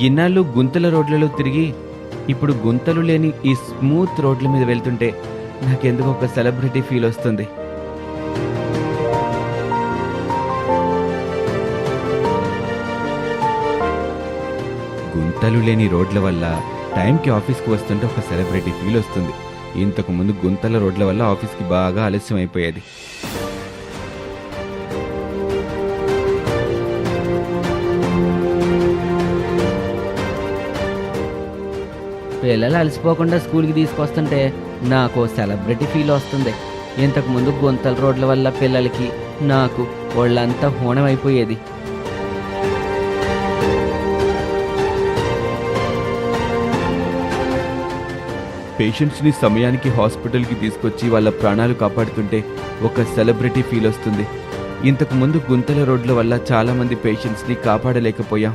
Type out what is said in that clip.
ఇన్నాళ్ళు గుంతల రోడ్లలో తిరిగి ఇప్పుడు గుంతలు లేని ఈ స్మూత్ రోడ్ల మీద వెళ్తుంటే నాకెందుకు ఒక సెలబ్రిటీ ఫీల్ వస్తుంది. గుంతలు లేని రోడ్ల వల్ల టైంకి ఆఫీస్కి వస్తుంటే ఒక సెలబ్రిటీ ఫీల్ వస్తుంది. ఇంతకు ముందు గుంతల రోడ్ల వల్ల ఆఫీస్కి బాగా ఆలస్యం అయిపోయేది. పిల్లలు అలసిపోకుండా స్కూల్కి తీసుకొస్తుంటే నాకు సెలబ్రిటీ ఫీల్ వస్తుంది. ఇంతకుముందు గుంతల రోడ్ల వల్ల పిల్లలకి నాకు వాళ్ళంతా హోనం అయిపోయేది. పేషెంట్స్ని సమయానికి హాస్పిటల్కి తీసుకొచ్చి వాళ్ళ ప్రాణాలు కాపాడుతుంటే ఒక సెలబ్రిటీ ఫీల్ వస్తుంది. ఇంతకుముందు గుంతల రోడ్ల వల్ల చాలామంది పేషెంట్స్ని కాపాడలేకపోయాం.